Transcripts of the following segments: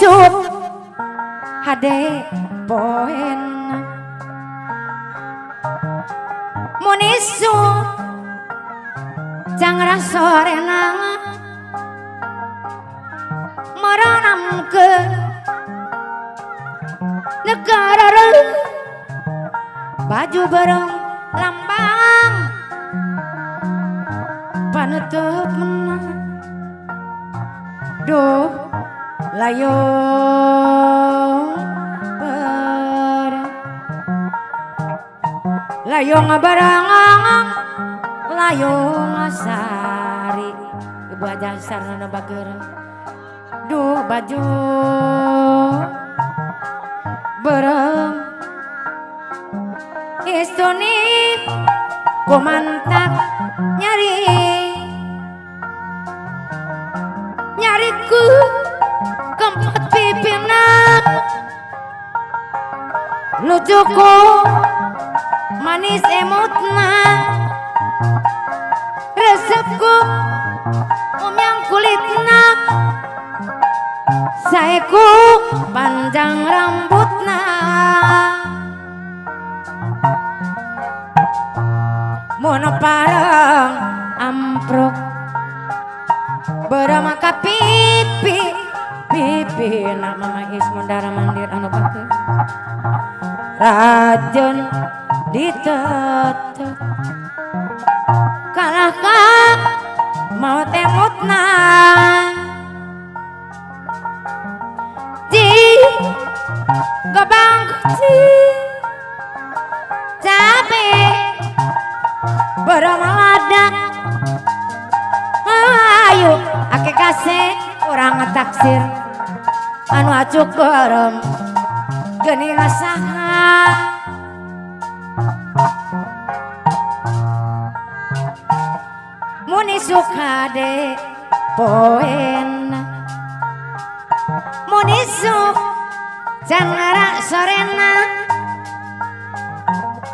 Munisuk hade poen Munisuk jangra sorenang meranam ke negara baju bareng lambang panutup menang duh layong barang layong asari ibu aja sarana bager duh baju bareng istoni kumantak nyariku keempat pimpinan lucuku manis emotna resepku yang kulitna saeku panjang rambutna mono parang amprok beramaka pipi nama magis mundara mandir anu batur rajon ditetek kalahkah mau temutna di gobang kuci cabe beramalada ayo ake kasih orang ngetaksir anu acuk gorem geni rasaha Munisuk hade poen Munisuk jangra sorena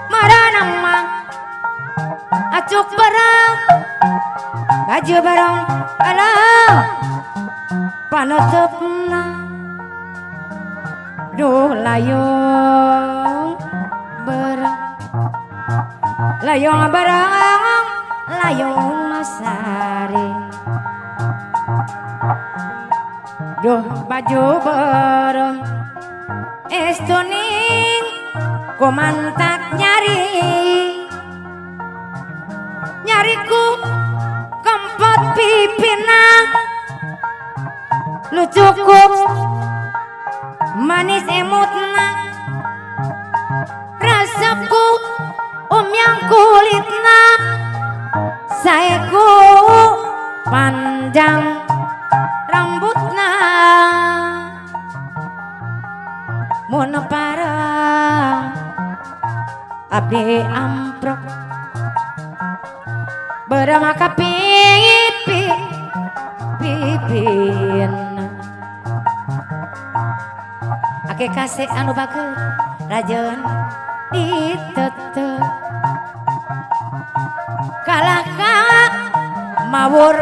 maranama acuk barang baju barang alah panutupna duh layong barang layong masari duh baju bareng estuning kumantak nyariku keempat pipina lucuku manis emutna resepku yang kulitna saeku panjang rambutna mono parang abdi amprok beramaka pipin ake kasih anu bager rajon ditetek kalahkah mawur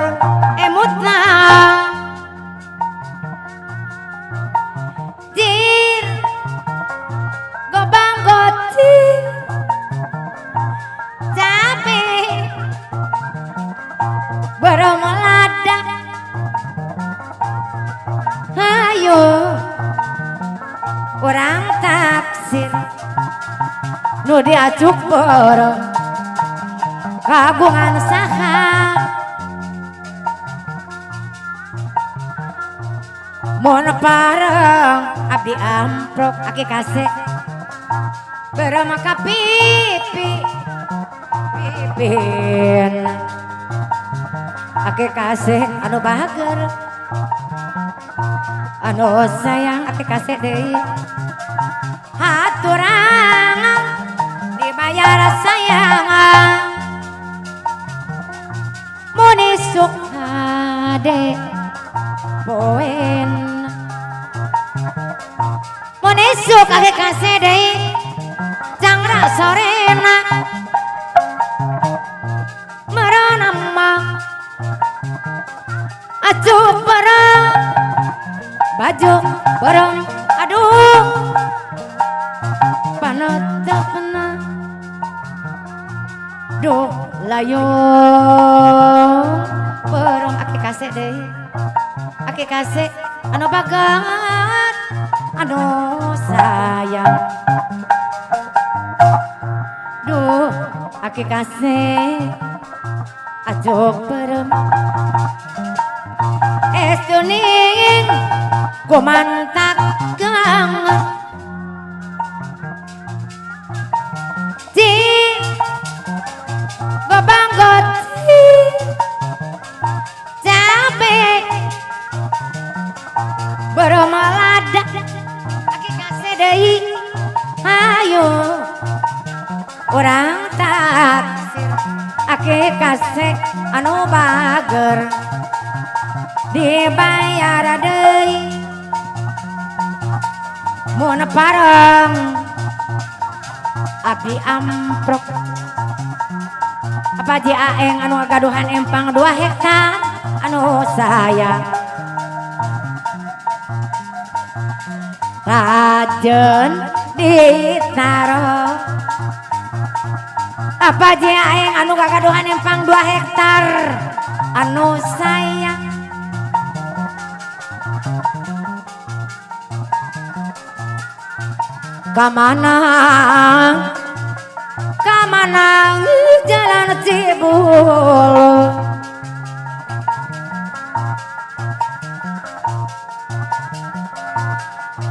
emutna dir gobang goti cabe beramalada ayo orang taksir nu diacuk bareng kagungan saha mon pareng abdi amprok ake kasih beramaka pipin ake kasih anu bager anu sayang ake kasih deui haturang dibayar sayang Munisuk hade poen Munisuk ake kasih deui jangra sorena meranama acuk barang baju duh layung perem aki kase deh aki kase anu bagat anu sayang duh aki kase ajo perem estuning kumantak gang di babanggot capek bermalada aki kase deui ayo orang taksir aki kase anu bager dibayar deui mun pareng abdi amprok apa ji aeng anu gaduhan empang 2 hektar anu sayang rajen ditaro apa ji aeng anu gagaduhan empang 2 hektar anu sayang kamana jalan Cibul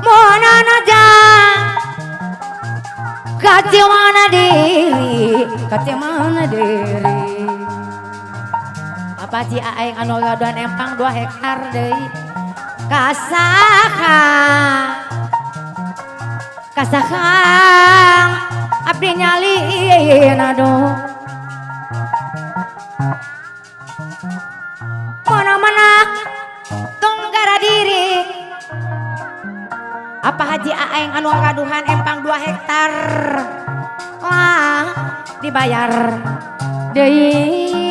monana jang kacimana diri apa ji aeng anu gaduhan empang 2 hektar deui kasakang abdi nyalin aduh mana-mana tunggara diri apa haji aeng anu gaduhan empang 2 hektar wah dibayar deui